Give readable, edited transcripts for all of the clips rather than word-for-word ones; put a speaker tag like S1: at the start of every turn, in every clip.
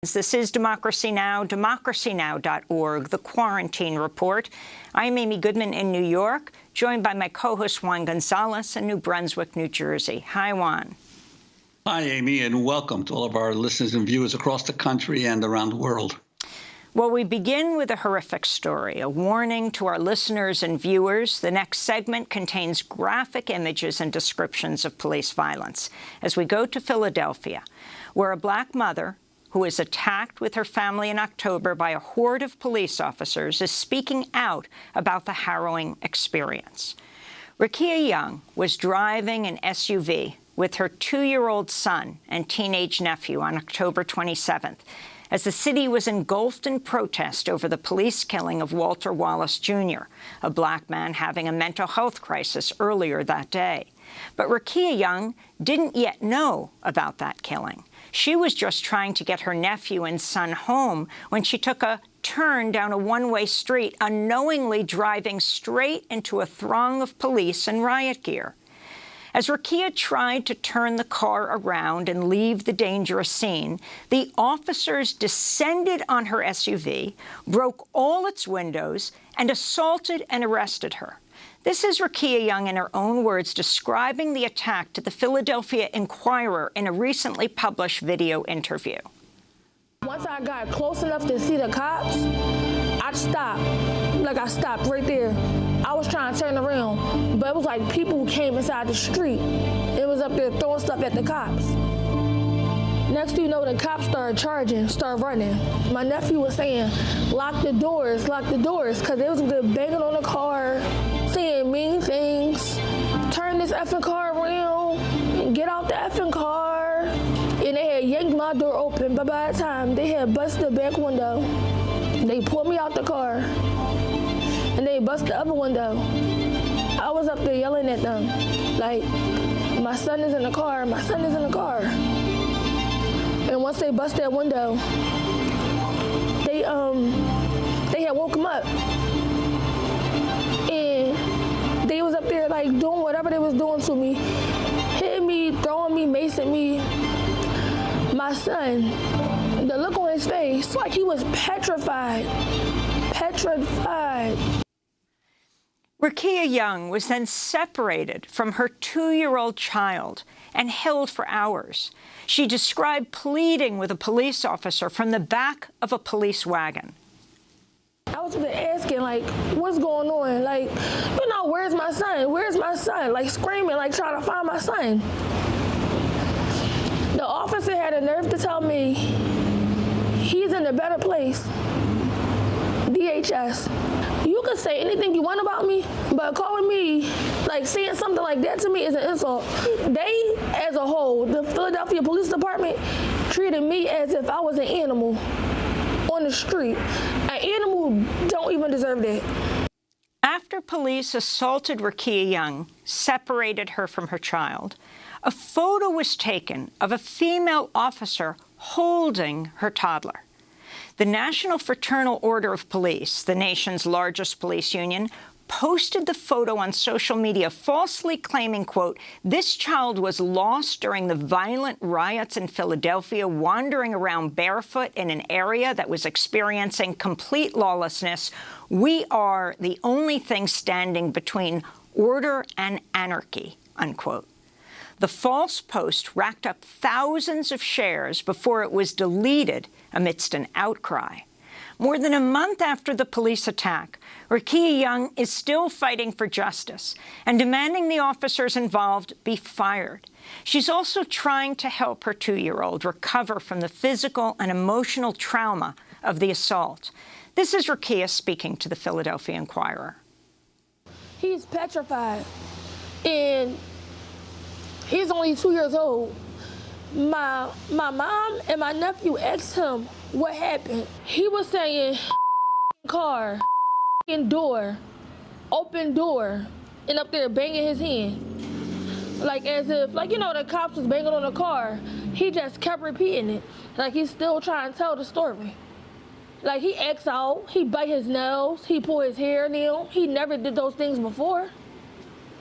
S1: This is Democracy Now!, democracynow.org, the Quarantine Report. I'm Amy Goodman in New York, joined by my co-host Juan Gonzalez in New Brunswick, New Jersey. Hi, Juan.
S2: Hi, Amy, and welcome to all of our listeners and viewers across the country and around the world.
S1: Well, we begin with a horrific story, a warning to our listeners and viewers. The next segment contains graphic images and descriptions of police violence. As we go to Philadelphia, where a black mother who was attacked with her family in October by a horde of police officers, is speaking out about the harrowing experience. Rickia Young was driving an SUV with her 2-year-old son and teenage nephew on October 27th, as the city was engulfed in protest over the police killing of Walter Wallace Jr., a black man having a mental health crisis earlier that day. But Rickia Young didn't yet know about that killing. She was just trying to get her nephew and son home when she took a turn down a one-way street, unknowingly driving straight into a throng of police in riot gear. As Rickia tried to turn the car around and leave the dangerous scene, the officers descended on her SUV, broke all its windows, and assaulted and arrested her. This is Rickia Young in her own words describing the attack to the Philadelphia Inquirer in a recently published video interview.
S3: Once I got close enough to see the cops, I stopped. I stopped right there. I was trying to turn around, but it was like people came inside the street. It was up there throwing stuff at the cops. Next thing you know, the cops started charging, started running. My nephew was saying, lock the doors, because they was banging on the car, saying mean things, turn this effing car around, get out the effing car. And they had yanked my door open, but by the time they had busted the back window, they pulled me out the car, and they busted the other window. I was up there yelling at them, like, my son is in the car, my son is in the car. And once they bust that window, they had woke him up. And they was up there like doing whatever they was doing to me, hitting me, throwing me, macing me. My son, the look on his face, like he was petrified.
S1: Rickia Young was then separated from her 2-year-old child and held for hours. She described pleading with a police officer from the back of a police wagon.
S3: I was asking, like, what's going on? Like, where's my son? Where's my son? Like, screaming, like, trying to find my son. The officer had the nerve to tell me he's in a better place. DHS. You can say anything you want about me, but calling me, like saying something like that to me is an insult. They, as a whole, the Philadelphia Police Department, treated me as if I was an animal on the street. An animal don't even deserve that.
S1: After police assaulted Rickia Young, separated her from her child, a photo was taken of a female officer holding her toddler. The National Fraternal Order of Police, the nation's largest police union, posted the photo on social media, falsely claiming, quote, this child was lost during the violent riots in Philadelphia, wandering around barefoot in an area that was experiencing complete lawlessness. We are the only thing standing between order and anarchy, unquote. The false post racked up thousands of shares before it was deleted amidst an outcry. More than a month after the police attack, Rickia Young is still fighting for justice and demanding the officers involved be fired. She's also trying to help her 2-year-old recover from the physical and emotional trauma of the assault. This is Rickia speaking to the Philadelphia Inquirer.
S3: He's petrified, and he's only 2 years old. My mom and my nephew asked him what happened. He was saying, car, door, open door, and up there banging his hand. Like as if, the cops was banging on the car. He just kept repeating it. Like he's still trying to tell the story. Like he acts out, he bite his nails, he pull his hair down. He never did those things before.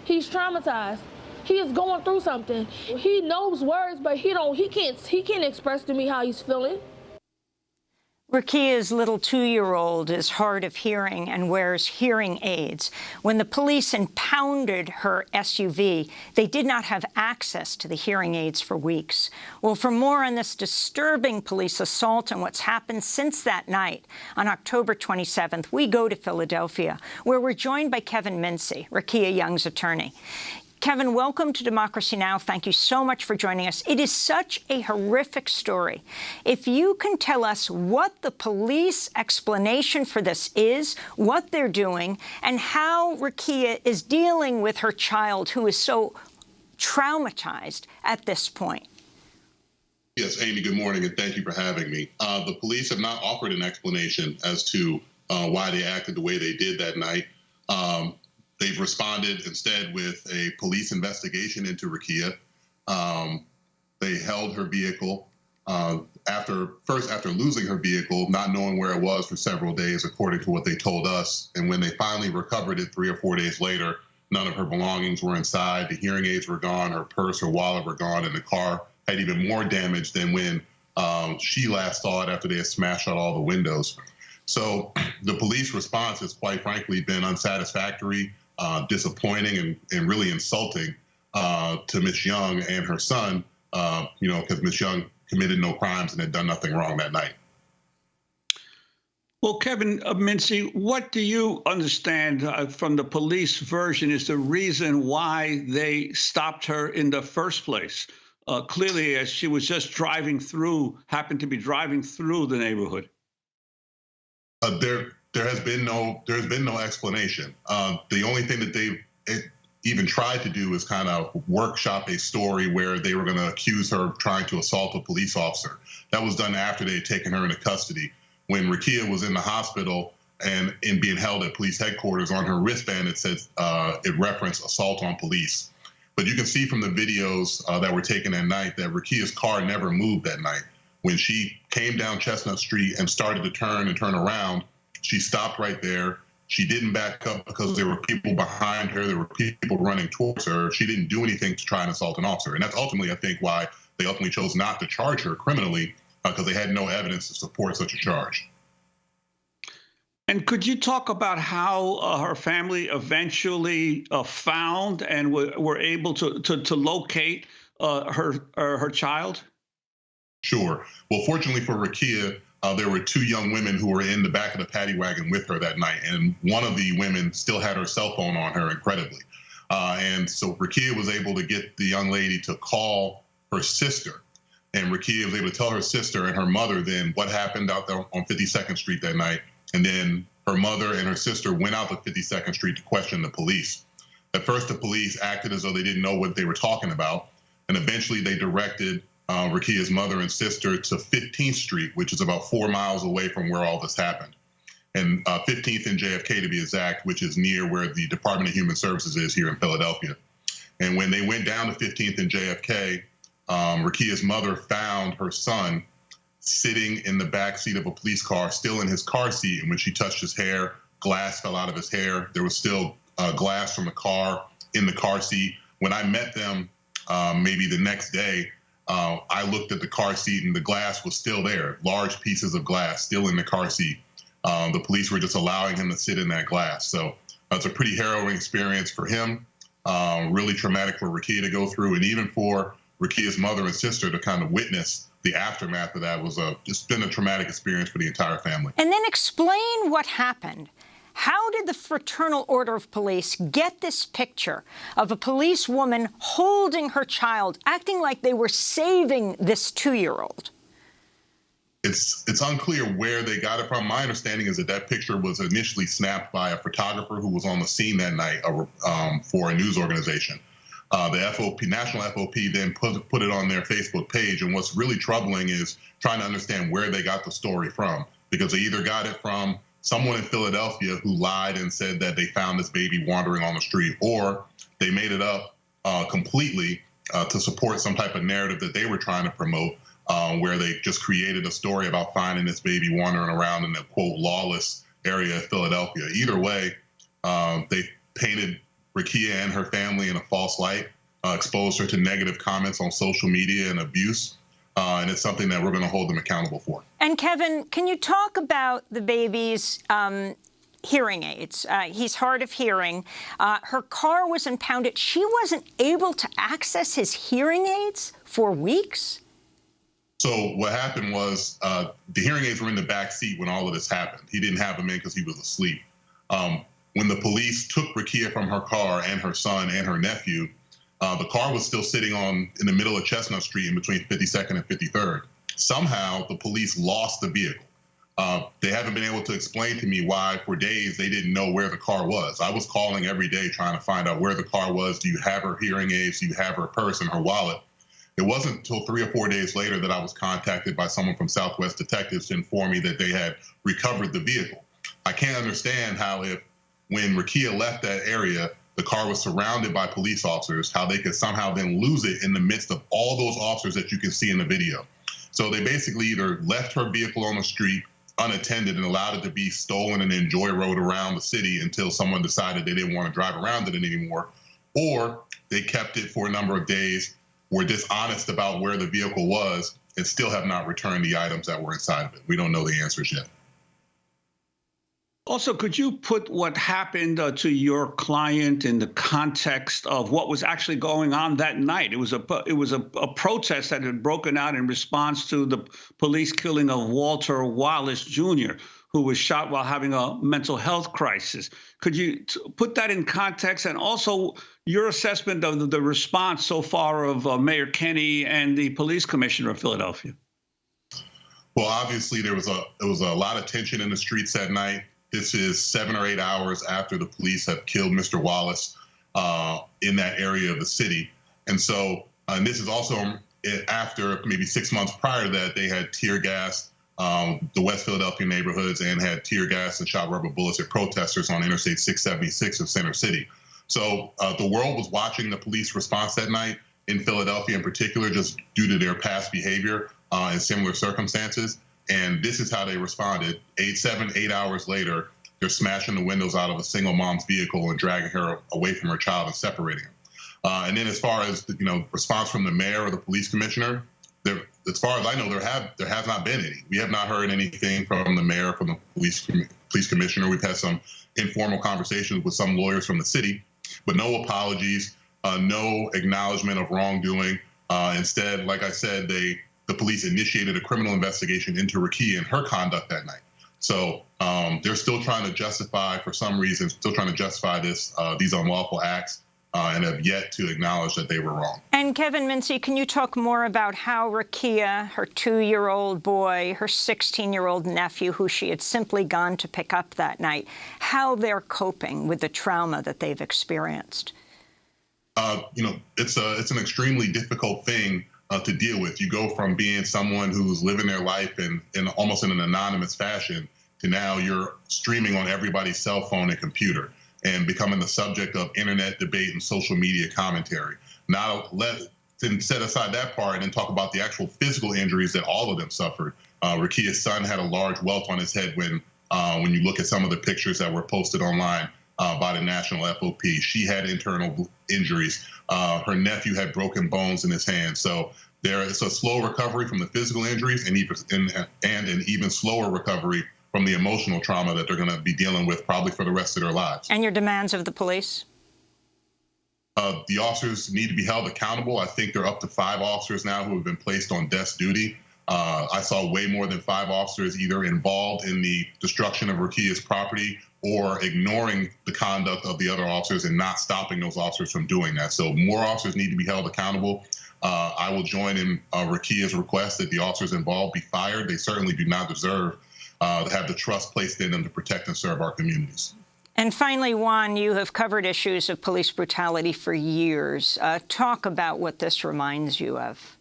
S3: He's traumatized. He is going through something. He knows words, but he can't express to me how he's feeling.
S1: Rickia's little 2-year-old is hard of hearing and wears hearing aids. When the police impounded her SUV, they did not have access to the hearing aids for weeks. Well, for more on this disturbing police assault and what's happened since that night, on October 27th, we go to Philadelphia, where we're joined by Kevin Mincy, Rickia Young's attorney. Kevin, welcome to Democracy Now! Thank you so much for joining us. It is such a horrific story. If you can tell us what the police explanation for this is, what they're doing, and how Rickia is dealing with her child who is so traumatized at this point.
S4: Yes, Amy, good morning, and thank you for having me. The police have not offered an explanation as to why they acted the way they did that night. They've responded instead with a police investigation into Rickia. They held her vehicle after losing her vehicle, not knowing where it was for several days, according to what they told us. And when they finally recovered it 3 or 4 days later, none of her belongings were inside. The hearing aids were gone, her purse, her wallet were gone, and the car had even more damage than when she last saw it after they had smashed out all the windows. So the police response has quite frankly been unsatisfactory, disappointing, and really insulting to Miss Young and her son, because Miss Young committed no crimes and had done nothing wrong that night.
S2: Well, Kevin Mincy, what do you understand from the police version is the reason why they stopped her in the first place? Clearly, as she was just happened to be driving through the neighborhood.
S4: There has been no explanation. The only thing that they've even tried to do is kind of workshop a story where they were going to accuse her of trying to assault a police officer. That was done after they had taken her into custody. When Rickia was in the hospital and being held at police headquarters, on her wristband it says it referenced assault on police. But you can see from the videos that were taken that night that Rickia's car never moved that night. When she came down Chestnut Street and started to turn around, she stopped right there. She didn't back up because there were people behind her. There were people running towards her. She didn't do anything to try and assault an officer. And that's ultimately, I think, why they ultimately chose not to charge her criminally, because they had no evidence to support such a charge.
S2: And could you talk about how her family eventually found and were able to locate her child?
S4: Sure. Well, fortunately for Rickia, there were 2 young women who were in the back of the paddy wagon with her that night, and one of the women still had her cell phone on her, incredibly. And so Rickia was able to get the young lady to call her sister, and Rickia was able to tell her sister and her mother then what happened out there on 52nd Street that night. And then her mother and her sister went out to 52nd Street to question the police. At first, the police acted as though they didn't know what they were talking about, and eventually they directed Rickia's mother and sister to 15th Street, which is about 4 miles away from where all this happened. And 15th and JFK to be exact, which is near where the Department of Human Services is here in Philadelphia. And when they went down to 15th and JFK, Rickia's mother found her son sitting in the back seat of a police car, still in his car seat. And when she touched his hair, glass fell out of his hair. There was still glass from the car in the car seat. When I met them maybe the next day, I looked at the car seat and the glass was still there, large pieces of glass still in the car seat. The police were just allowing him to sit in that glass. So it's a pretty harrowing experience for him, really traumatic for Rickia to go through, and even for Rickia's mother and sister to kind of witness the aftermath of that was just been a traumatic experience for the entire family.
S1: And then explain what happened. How did the Fraternal Order of Police get this picture of a police woman holding her child, acting like they were saving this 2-year-old?
S4: It's unclear where they got it from. My understanding is that picture was initially snapped by a photographer who was on the scene that night for a news organization. The FOP, National FOP, then put it on their Facebook page. And what's really troubling is trying to understand where they got the story from, because they either got it from someone in Philadelphia who lied and said that they found this baby wandering on the street, or they made it up completely to support some type of narrative that they were trying to promote, where they just created a story about finding this baby wandering around in the, quote, lawless area of Philadelphia. Either way, they painted Rickia and her family in a false light, exposed her to negative comments on social media and abuse. and it's something that we're going to hold them accountable for.
S1: And Kevin, can you talk about the baby's hearing aids? He's hard of hearing. Her car was impounded. She wasn't able to access his hearing aids for weeks?
S4: So what happened was the hearing aids were in the back seat when all of this happened. He didn't have them in because he was asleep. When the police took Rickia from her car and her son and her nephew, the car was still sitting in the middle of Chestnut Street in between 52nd and 53rd. Somehow the police lost the vehicle. They haven't been able to explain to me why for days they didn't know where the car was. I was calling every day trying to find out where the car was. Do you have her hearing aids? Do you have her purse and her wallet? It wasn't until 3 or 4 days later that I was contacted by someone from Southwest Detectives to inform me that they had recovered the vehicle. I can't understand how when Rickia left that area, the car was surrounded by police officers, how they could somehow then lose it in the midst of all those officers that you can see in the video. So they basically either left her vehicle on the street unattended and allowed it to be stolen and then joy rode around the city until someone decided they didn't want to drive around it anymore, or they kept it for a number of days, were dishonest about where the vehicle was, and still have not returned the items that were inside of it. We don't know the answers yet.
S2: Also, could you put what happened to your client in the context of what was actually going on that night? It was a protest that had broken out in response to the police killing of Walter Wallace Jr., who was shot while having a mental health crisis. Could you put that in context, and also your assessment of the response so far of Mayor Kenney and the police commissioner of Philadelphia?
S4: Well, obviously there was a lot of tension in the streets that night. This is 7 or 8 hours after the police have killed Mr. Wallace in that area of the city. And so, and this is also after maybe 6 months prior to that, they had tear gas the West Philadelphia neighborhoods and had tear gas and shot rubber bullets at protesters on Interstate 676 of Center City. So the world was watching the police response that night in Philadelphia in particular, just due to their past behavior in similar circumstances. And this is how they responded. 8 hours later, they're smashing the windows out of a single mom's vehicle and dragging her away from her child and separating her. And then as far as the response from the mayor or the police commissioner, as far as I know, there has not been any. We have not heard anything from the mayor, from the police commissioner. We've had some informal conversations with some lawyers from the city, but no apologies, no acknowledgement of wrongdoing. Instead, like I said, the police initiated a criminal investigation into Rickia and her conduct that night. So they're still trying to justify, for some reason, these unlawful acts, and have yet to acknowledge that they were wrong.
S1: And Kevin Mincy, can you talk more about how Rickia, her 2-year-old boy, her 16-year-old nephew, who she had simply gone to pick up that night, how they're coping with the trauma that they've experienced? It's an extremely difficult thing to deal with. You go from being someone who's living their life in almost in an anonymous fashion to now you're streaming on everybody's cell phone and computer and becoming the subject of internet debate and social media commentary. Now, let's set aside that part and then talk about the actual physical injuries that all of them suffered. Rickia's son had a large welt on his head when you look at some of the pictures that were posted online by the National FOP. She had internal injuries. Her nephew had broken bones in his hand. So there is a slow recovery from the physical injuries and an even slower recovery from the emotional trauma that they're going to be dealing with probably for the rest of their lives. And your demands of the police?
S4: The officers need to be held accountable. I think there are up to 5 officers now who have been placed on desk duty. I saw way more than 5 officers either involved in the destruction of Rickia's property or ignoring the conduct of the other officers and not stopping those officers from doing that. So more officers need to be held accountable. I will join in Rickia's request that the officers involved be fired. They certainly do not deserve to have the trust placed in them to protect and serve our communities.
S1: And finally, Juan, you have covered issues of police brutality for years. Talk about what this reminds you of.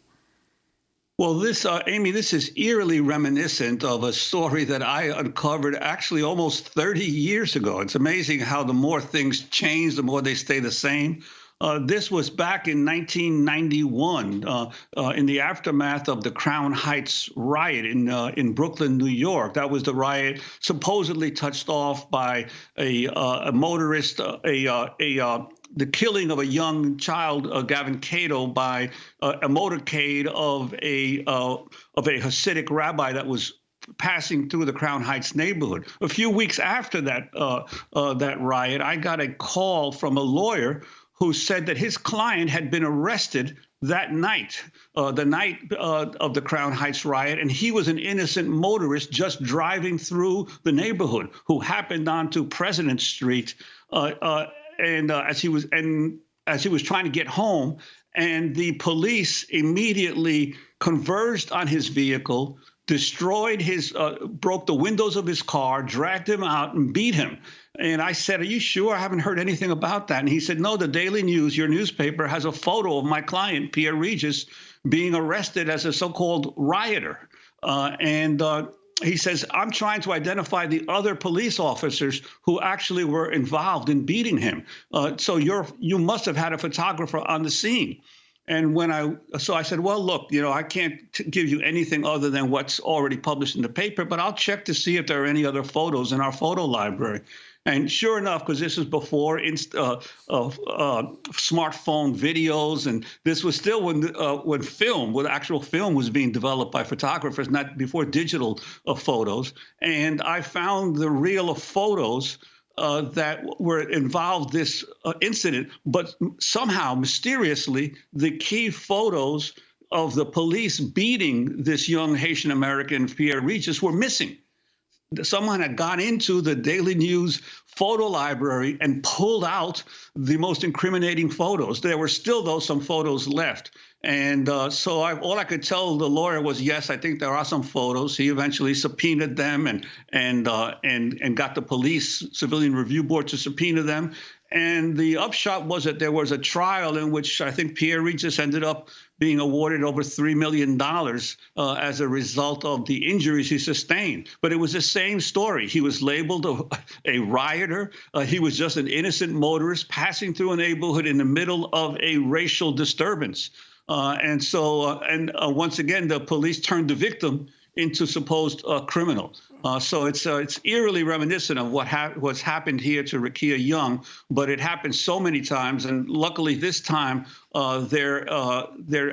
S2: Well, Amy, this is eerily reminiscent of a story that I uncovered actually almost 30 years ago. It's amazing how the more things change, the more they stay the same. This was back in 1991, in the aftermath of the Crown Heights riot in Brooklyn, New York. That was the riot supposedly touched off by a motorist, the killing of a young child, Gavin Cato, by a motorcade of a Hasidic rabbi that was passing through the Crown Heights neighborhood. A few weeks after that riot, I got a call from a lawyer who said that his client had been arrested that night, the night of the Crown Heights riot, and he was an innocent motorist just driving through the neighborhood who happened onto President Street, as he was trying to get home, and the police immediately converged on his vehicle, destroyed broke the windows of his car, dragged him out, and beat him. And I said, "Are you sure? I haven't heard anything about that." And he said, "No, the Daily News, your newspaper, has a photo of my client, Pierre Regis, being arrested as a so-called rioter." He says, "I'm trying to identify the other police officers who actually were involved in beating him. So you must have had a photographer on the scene." And so I said, "Well, look, I can't give you anything other than what's already published in the paper, but I'll check to see if there are any other photos in our photo library." And sure enough, because this was before smartphone videos, and this was still when actual film was being developed by photographers, not before digital photos. And I found the reel of photos that were involved this incident, but somehow, mysteriously, the key photos of the police beating this young Haitian American, Pierre Regis, were missing. Someone had gone into the Daily News photo library and pulled out the most incriminating photos. There were still, though, some photos left. And so all I could tell the lawyer was, yes, I think there are some photos. He eventually subpoenaed them and got the police civilian review board to subpoena them. And the upshot was that there was a trial in which I think Pierre Regis ended up being awarded over $3 million as a result of the injuries he sustained. But it was the same story. He was labeled a rioter. He was just an innocent motorist passing through a neighborhood in the middle of a racial disturbance. Once again, the police turned the victim into supposed criminal. So it's eerily reminiscent of what's happened here to Rickia Young, but it happened so many times, and luckily this time there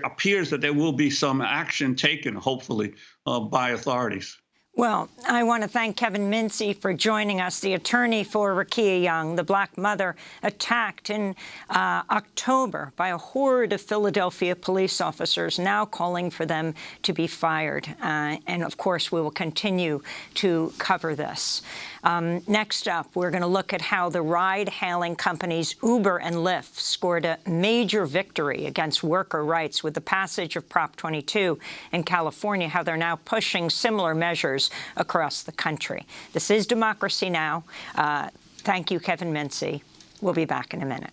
S2: appears that there will be some action taken, hopefully, by authorities.
S1: Well, I want to thank Kevin Mincy for joining us, the attorney for Rickia Young, the black mother attacked in October by a horde of Philadelphia police officers, now calling for them to be fired. And, of course, we will continue to cover this. Next up, we're going to look at how the ride-hailing companies Uber and Lyft scored a major victory against worker rights with the passage of Prop 22 in California, how they're now pushing similar measures across the country. This is Democracy Now! Thank you, Kevin Mincy. We'll be back in a minute.